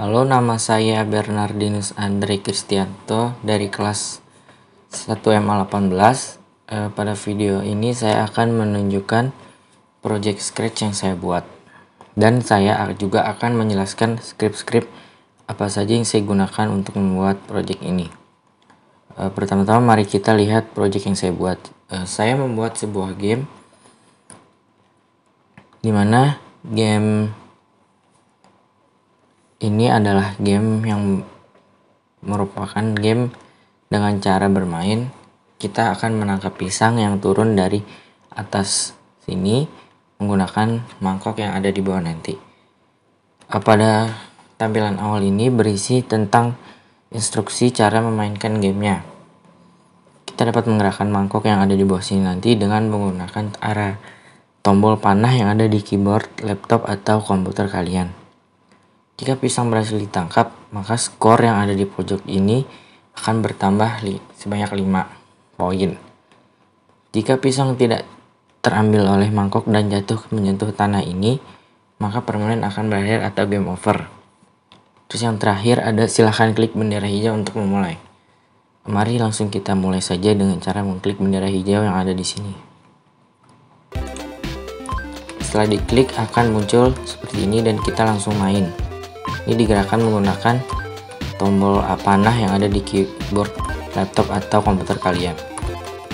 Halo, nama saya Bernardinus Andre Kristianto dari kelas 1MA18. Pada video ini saya akan menunjukkan project Scratch yang saya buat. Dan saya juga akan menjelaskan script-script apa saja yang saya gunakan untuk membuat project ini. Pertama-tama mari kita lihat project yang saya buat. Saya membuat sebuah game dimana game ini adalah game yang merupakan game dengan cara bermain. Kita akan menangkap pisang yang turun dari atas sini menggunakan mangkok yang ada di bawah nanti. Pada tampilan awal ini berisi tentang instruksi cara memainkan gamenya. Kita dapat menggerakkan mangkok yang ada di bawah sini nanti dengan menggunakan arah tombol panah yang ada di keyboard, laptop, atau komputer kalian. Jika pisang berhasil ditangkap, maka skor yang ada di pojok ini akan bertambah sebanyak 5 poin. Jika pisang tidak terambil oleh mangkok dan jatuh menyentuh tanah ini, maka permainan akan berakhir atau game over. Terus yang terakhir ada silahkan klik bendera hijau untuk memulai. Mari langsung kita mulai saja dengan cara mengklik bendera hijau yang ada di sini. Setelah diklik akan muncul seperti ini dan kita langsung main. Ini digerakkan menggunakan tombol panah yang ada di keyboard, laptop, atau komputer kalian.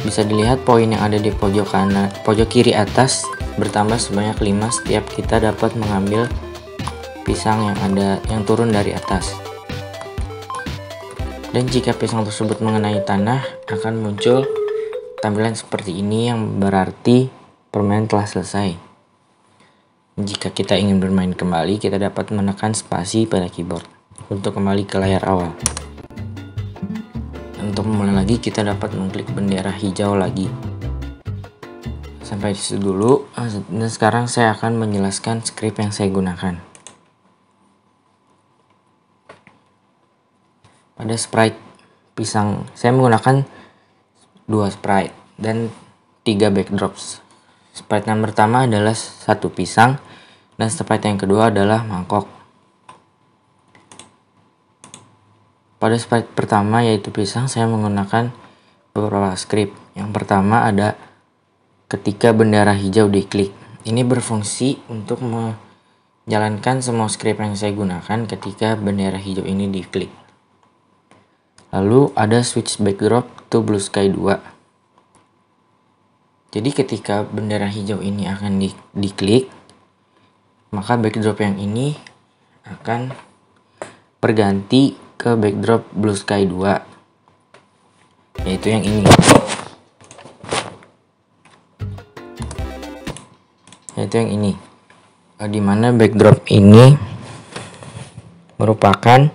Bisa dilihat poin yang ada di pojok kanan, pojok kiri atas bertambah sebanyak 5 setiap kita dapat mengambil pisang yang turun dari atas. Dan jika pisang tersebut mengenai tanah akan muncul tampilan seperti ini yang berarti permainan telah selesai. Jika kita ingin bermain kembali, kita dapat menekan spasi pada keyboard untuk kembali ke layar awal. Untuk memulai lagi, kita dapat mengklik bendera hijau lagi. Sampai di situ dulu. Dan sekarang saya akan menjelaskan script yang saya gunakan. Pada sprite pisang, saya menggunakan 2 sprite dan 3 backdrops. Sprite yang pertama adalah 1 pisang dan sprite yang kedua adalah mangkok. Pada sprite pertama yaitu pisang, saya menggunakan beberapa script. Yang pertama ada ketika bendera hijau diklik. Ini berfungsi untuk menjalankan semua script yang saya gunakan ketika bendera hijau ini diklik. Lalu ada switch backdrop to blue sky 2. Jadi ketika bendera hijau ini akan diklik, maka backdrop yang ini akan berganti ke backdrop blue sky 2, yaitu yang ini. Dimana backdrop ini merupakan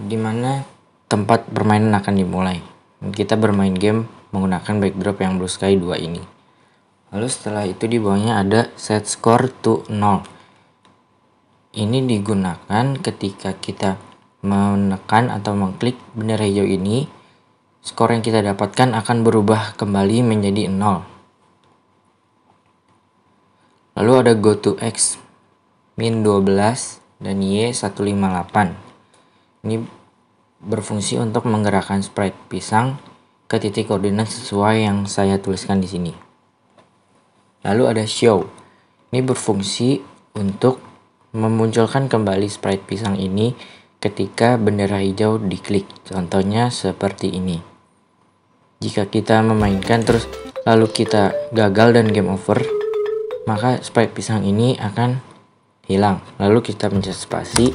dimana tempat permainan akan dimulai. Kita bermain game menggunakan backdrop yang blue sky 2 ini. Lalu setelah itu di bawahnya ada set score to 0. Ini digunakan ketika kita menekan atau mengklik bendera hijau ini, skor yang kita dapatkan akan berubah kembali menjadi 0. Lalu ada go to x min 12 dan y 158. Ini berfungsi untuk menggerakkan sprite pisang ke titik koordinat sesuai yang saya tuliskan di sini. Lalu ada show. Ini berfungsi untuk memunculkan kembali sprite pisang ini ketika bendera hijau diklik. Contohnya seperti ini. Jika kita memainkan terus lalu kita gagal dan game over, maka sprite pisang ini akan hilang. Lalu kita pencet spasi,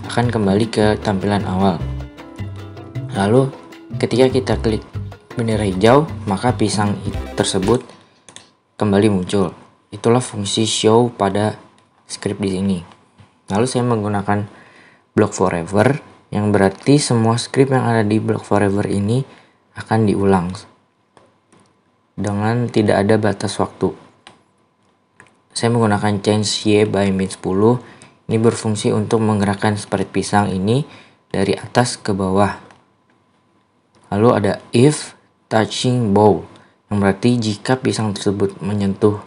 akan kembali ke tampilan awal. Lalu ketika kita klik bendera hijau, maka pisang tersebut kembali muncul. Itulah fungsi show pada script di sini. Lalu saya menggunakan block forever, yang berarti semua script yang ada di block forever ini akan diulang dengan tidak ada batas waktu. Saya menggunakan change y by min 10. Ini berfungsi untuk menggerakkan sprite pisang ini dari atas ke bawah. Lalu ada if touching bow, yang berarti jika pisang tersebut menyentuh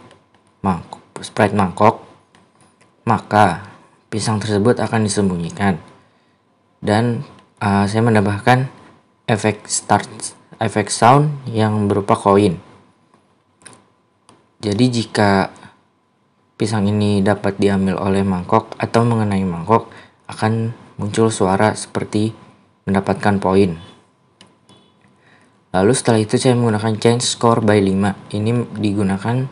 sprite mangkok, maka pisang tersebut akan disembunyikan. Dan saya menambahkan efek sound yang berupa koin. Jadi jika pisang ini dapat diambil oleh mangkok atau mengenai mangkok, akan muncul suara seperti mendapatkan poin. Lalu setelah itu saya menggunakan change score by 5. Ini digunakan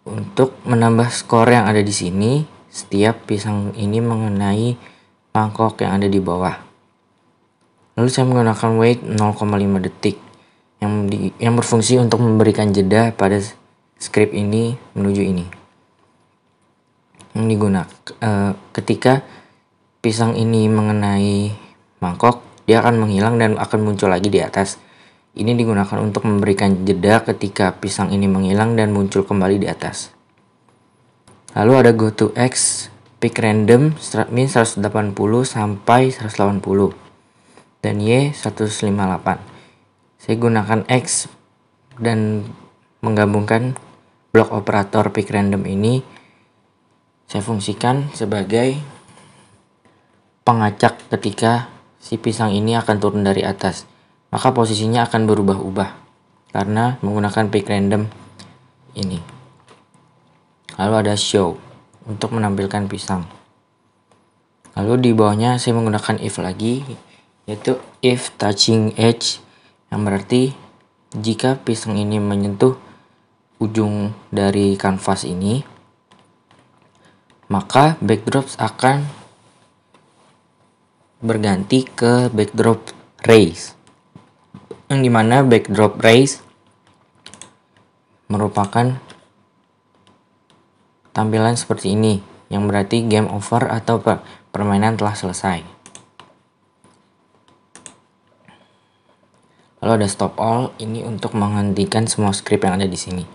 untuk menambah skor yang ada di sini setiap pisang ini mengenai mangkok yang ada di bawah. Lalu saya menggunakan wait 0,5 detik yang berfungsi untuk memberikan jeda pada script ini menuju ini. Yang digunakan ketika pisang ini mengenai mangkok, dia akan menghilang dan akan muncul lagi di atas. Ini digunakan untuk memberikan jeda ketika pisang ini menghilang dan muncul kembali di atas. Lalu ada go to X, pick random min 180 sampai 180 dan Y 158. Saya gunakan X dan menggabungkan blok operator pick random ini. Saya fungsikan sebagai pengacak ketika si pisang ini akan turun dari atas. Maka posisinya akan berubah-ubah karena menggunakan pick random ini. Lalu ada show untuk menampilkan pisang. Lalu di bawahnya saya menggunakan if lagi, yaitu if touching edge, yang berarti jika pisang ini menyentuh ujung dari kanvas ini, maka backdrops akan berganti ke backdrop raise, yang dimana backdrop raise merupakan tampilan seperti ini, yang berarti game over atau permainan telah selesai. Lalu ada stop all, ini untuk menghentikan semua script yang ada di sini.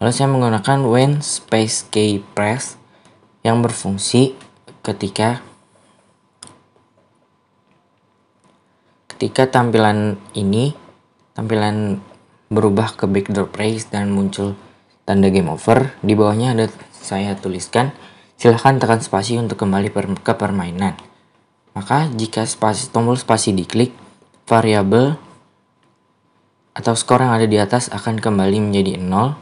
Lalu saya menggunakan when space key press yang berfungsi ketika tampilan berubah ke backdrop raise dan muncul tanda game over. Di bawahnya ada saya tuliskan, silahkan tekan spasi untuk kembali ke permainan. Maka jika tombol spasi diklik, variabel atau skor yang ada di atas akan kembali menjadi 0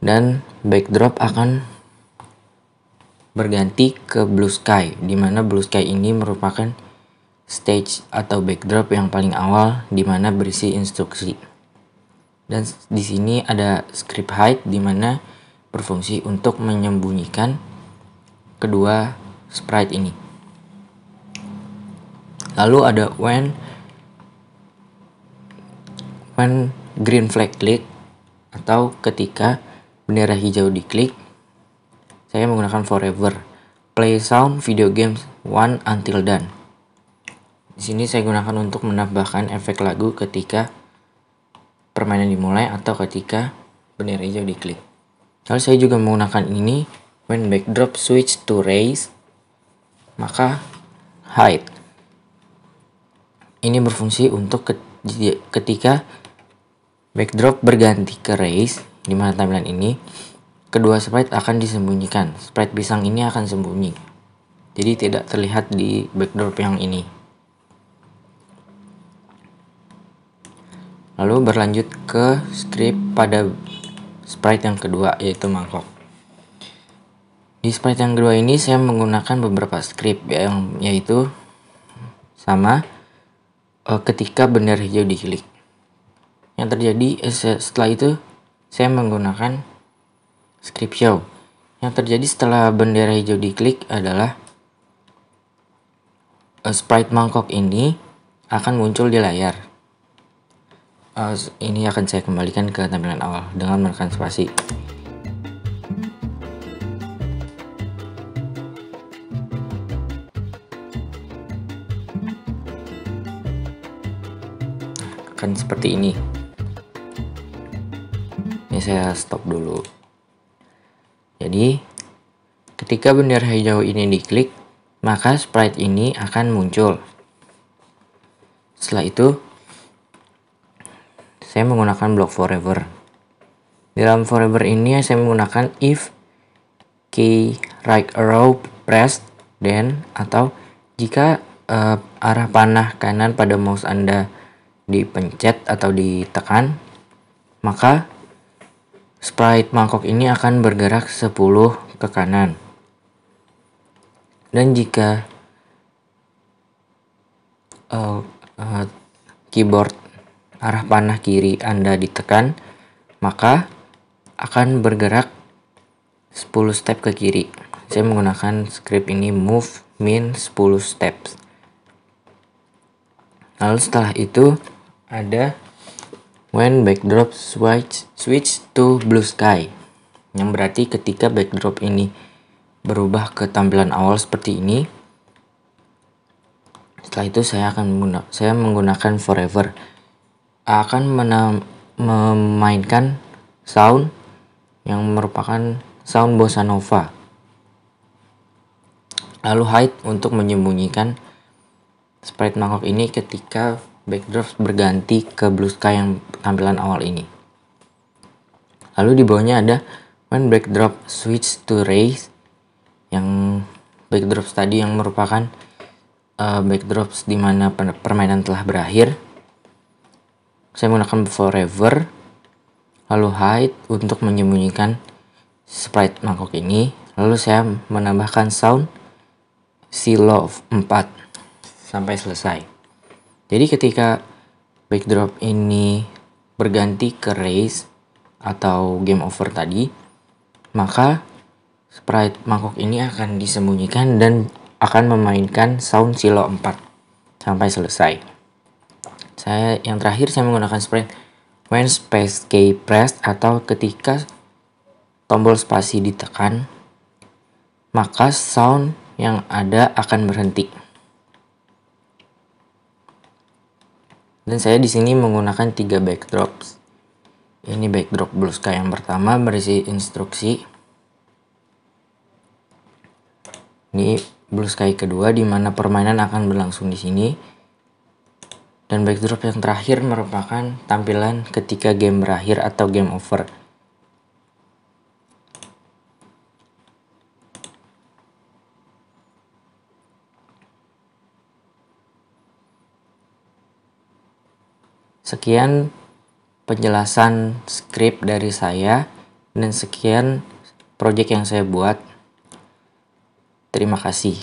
dan backdrop akan berganti ke blue sky, di mana blue sky ini merupakan stage atau backdrop yang paling awal di mana berisi instruksi. Dan di sini ada script hide di mana berfungsi untuk menyembunyikan kedua sprite ini. Lalu ada when green flag click atau ketika bendera hijau diklik. Saya menggunakan forever. Play sound video games 1 until done. Di sini saya gunakan untuk menambahkan efek lagu ketika permainan dimulai atau ketika bendera hijau diklik. Lalu saya juga menggunakan ini when backdrop switch to raise, maka hide. Ini berfungsi untuk ketika backdrop berganti ke raise, di mana tampilan ini kedua sprite akan disembunyikan. Sprite pisang ini akan sembunyi, jadi tidak terlihat di backdrop yang ini. Lalu berlanjut ke script pada sprite yang kedua, yaitu mangkok. Di sprite yang kedua ini saya menggunakan beberapa script yaitu sama ketika bendera hijau diklik. Yang terjadi setelah itu saya menggunakan script show. Yang terjadi setelah bendera hijau diklik adalah sprite mangkok ini akan muncul di layar. Ini akan saya kembalikan ke tampilan awal dengan menekan spasi. Akan seperti ini. Ini saya stop dulu. Jadi ketika bendera hijau ini diklik, maka sprite ini akan muncul. Setelah itu saya menggunakan blok forever. Di dalam forever ini saya menggunakan if key right arrow pressed, then, atau jika arah panah kanan pada mouse Anda dipencet atau ditekan, maka sprite mangkok ini akan bergerak 10 ke kanan. Dan jika keyboard arah panah kiri Anda ditekan, maka akan bergerak 10 step ke kiri. Saya menggunakan script ini move min 10 steps. Lalu setelah itu ada when backdrop switch to blue sky, yang berarti ketika backdrop ini berubah ke tampilan awal seperti ini, setelah itu saya menggunakan forever akan memainkan sound yang merupakan sound bossa nova. Lalu hide untuk menyembunyikan sprite mangkok ini ketika backdrop berganti ke blue sky yang tampilan awal ini. Lalu di bawahnya ada when backdrop switch to raise, yang backdrop tadi yang merupakan backdrops di mana permainan telah berakhir. Saya menggunakan forever, lalu hide untuk menyembunyikan sprite mangkok ini. Lalu saya menambahkan sound silo 4 sampai selesai. Jadi ketika backdrop ini berganti ke raise atau game over tadi, maka sprite mangkok ini akan disembunyikan dan akan memainkan sound silo 4 sampai selesai. Yang terakhir saya menggunakan sprite when space key pressed, atau ketika tombol spasi ditekan, maka sound yang ada akan berhenti. Dan saya di sini menggunakan 3 backdrops. Ini backdrop blue sky yang pertama berisi instruksi. Ini blue sky kedua di mana permainan akan berlangsung di sini. Dan backdrop yang terakhir merupakan tampilan ketika game berakhir atau game over. Sekian penjelasan script dari saya dan sekian project yang saya buat. Terima kasih.